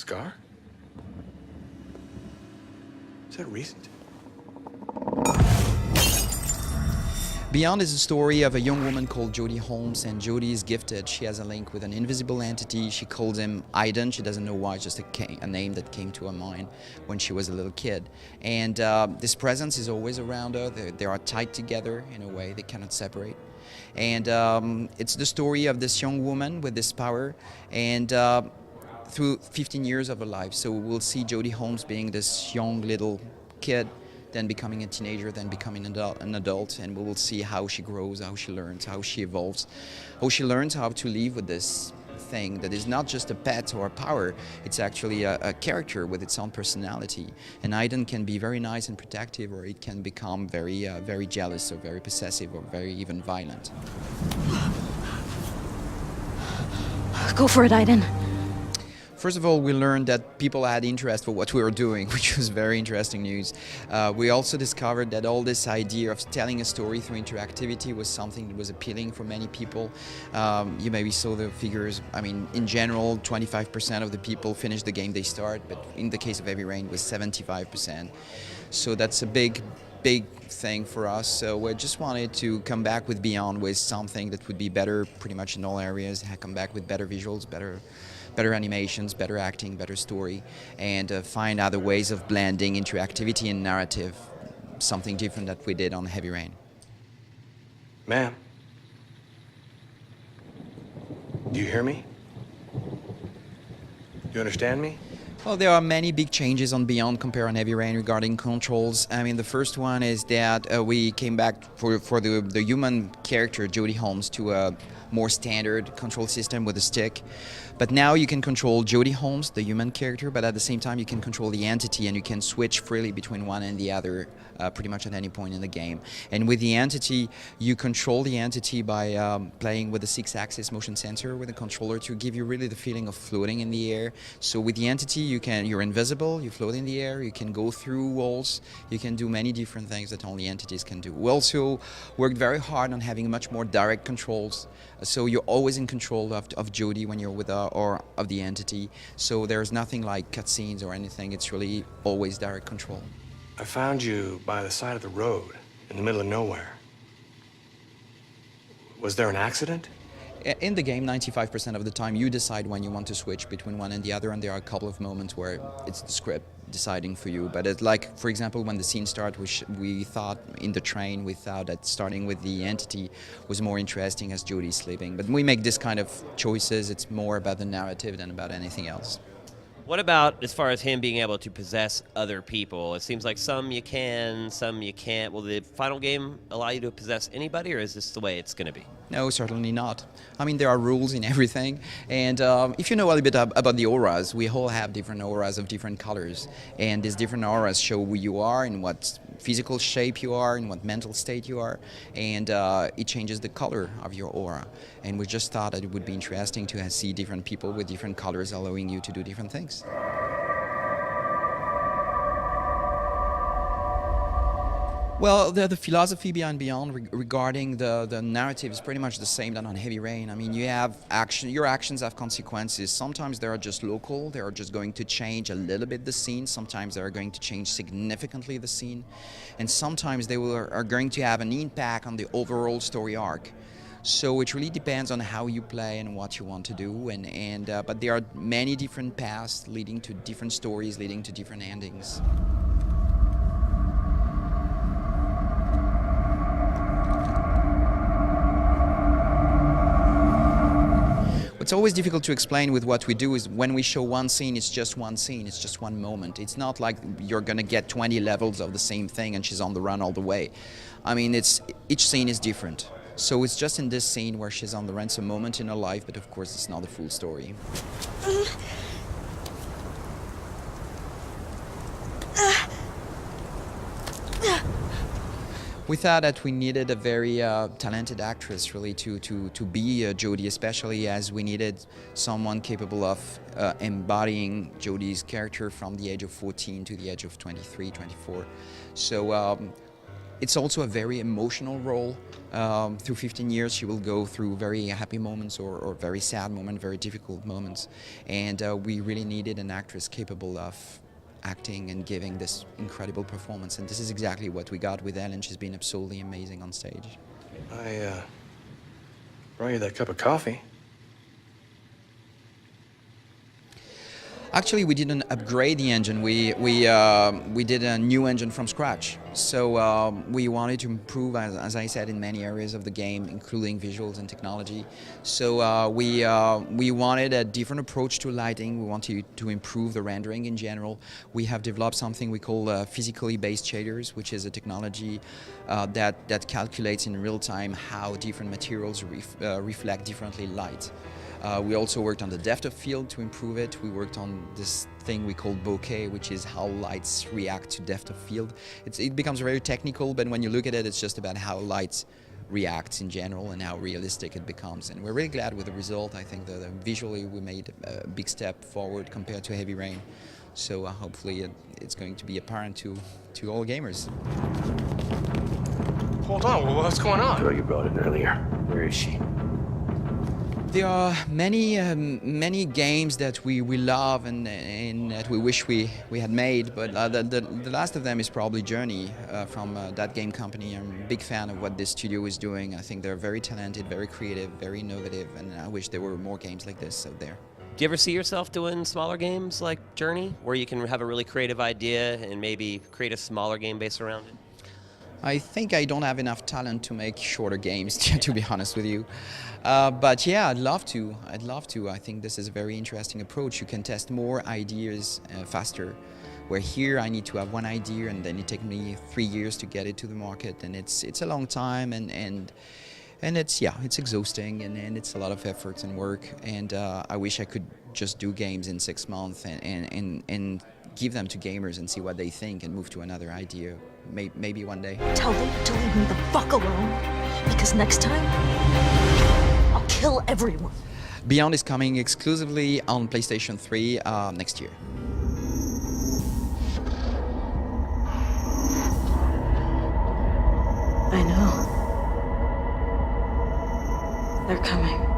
scar? Is that recent? Beyond is a story of a young woman called Jodie Holmes, and Jodie is gifted. She has a link with an invisible entity. She calls him Aiden. She doesn't know why, it's just a name that came to her mind when she was a little kid. And this presence is always around her. They are tied together in a way, they cannot separate. And it's the story of this young woman with this power, and through 15 years of her life. So we'll see Jodie Holmes being this young little kid, then becoming a teenager, then becoming an adult, and we will see how she grows, how she learns, how she evolves, how she learns how to live with this thing that is not just a pet or a power, it's actually a character with its own personality. And Aiden can be very nice and protective, or it can become very jealous or very possessive or very even violent. Go for it, Aiden. First of all, we learned that people had interest for what we were doing, which was very interesting news. We also discovered that all this idea of telling a story through interactivity was something that was appealing for many people. You maybe saw the figures. I mean, in general, 25% of the people finish the game they start, but in the case of Heavy Rain, it was 75%. So that's a big thing for us. So we just wanted to come back with Beyond with something that would be better pretty much in all areas, come back with better visuals, better animations, better acting, better story, and find other ways of blending interactivity and narrative, something different that we did on Heavy Rain. Ma'am? Do you hear me? Do you understand me? Well, there are many big changes on Beyond compared on Heavy Rain regarding controls. I mean, the first one is that we came back for the human character, Jodie Holmes, to a more standard control system with a stick. But now you can control Jodie Holmes, the human character, but at the same time you can control the entity, and you can switch freely between one and the other pretty much at any point in the game. And with the entity, you control the entity by playing with the 6-axis motion sensor with a controller to give you really the feeling of floating in the air. So with the entity, you're invisible, you float in the air, you can go through walls, you can do many different things that only entities can do. We also worked very hard on having much more direct controls. So you're always in control of Jodie when you're with her, or of the entity. So there's nothing like cutscenes or anything. It's really always direct control. I found you by the side of the road, in the middle of nowhere. Was there an accident? In the game, 95% of the time, you decide when you want to switch between one and the other, and there are a couple of moments where it's the script deciding for you. But it's like, for example, when the scene starts, we thought in the train, we thought that starting with the entity was more interesting as Jodie's sleeping. But we make this kind of choices. It's more about the narrative than about anything else. What about as far as him being able to possess other people? It seems like some you can, some you can't. Will the final game allow you to possess anybody, or is this the way it's going to be? No, certainly not. I mean, there are rules in everything, and if you know a little bit about the auras, we all have different auras of different colors, and these different auras show who you are, in what physical shape you are, in what mental state you are, and it changes the color of your aura. And we just thought that it would be interesting to see different people with different colors allowing you to do different things. Well, the philosophy behind Beyond regarding the narrative is pretty much the same than on Heavy Rain. I mean, you have action, your actions have consequences. Sometimes they are just local, they are just going to change a little bit the scene. Sometimes they are going to change significantly the scene. And sometimes they are going to have an impact on the overall story arc. So it really depends on how you play and what you want to do. But there are many different paths leading to different stories, leading to different endings. What's always difficult to explain with what we do is when we show one scene, it's just one scene, it's just one moment. It's not like you're going to get 20 levels of the same thing and she's on the run all the way. I mean, each scene is different. So it's just in this scene where she's on the run, it's a moment in her life, but of course it's not the full story. We thought that we needed a very talented actress really to be Jodie, especially as we needed someone capable of embodying Jodie's character from the age of 14 to the age of 23, 24. So It's also a very emotional role. Through 15 years, she will go through very happy moments or very sad moments, very difficult moments. And we really needed an actress capable of acting and giving this incredible performance. And this is exactly what we got with Ellen. She's been absolutely amazing on stage. I brought you that cup of coffee. Actually, we didn't upgrade the engine. We did a new engine from scratch. So we wanted to improve, as I said, in many areas of the game, including visuals and technology. So we wanted a different approach to lighting. We wanted to improve the rendering in general. We have developed something we call physically based shaders, which is a technology that calculates in real time how different materials reflect differently light. We also worked on the depth of field to improve it. We worked on this thing we call bokeh, which is how lights react to depth of field. It becomes very technical, but when you look at it, it's just about how light reacts in general and how realistic it becomes. And we're really glad with the result. I think that visually we made a big step forward compared to Heavy Rain. So hopefully it's going to be apparent to all gamers. Hold on, what's going on? Girl you brought in earlier. Where is she? There are many games that we love and that we wish we had made, but the last of them is probably Journey from that game company. I'm a big fan of what this studio is doing. I think they're very talented, very creative, very innovative, and I wish there were more games like this out there. Do you ever see yourself doing smaller games like Journey, where you can have a really creative idea and maybe create a smaller game based around it? I think I don't have enough talent to make shorter games, to be honest with you. But yeah, I'd love to. I think this is a very interesting approach. You can test more ideas faster. Where here I need to have one idea and then it takes me 3 years to get it to the market, and it's a long time and it's exhausting and it's a lot of effort and work. And I wish I could just do games in 6 months and give them to gamers and see what they think and move to another idea. Maybe one day. Tell them to leave me the fuck alone, because next time, I'll kill everyone. Beyond is coming exclusively on PlayStation 3 next year. I know. They're coming.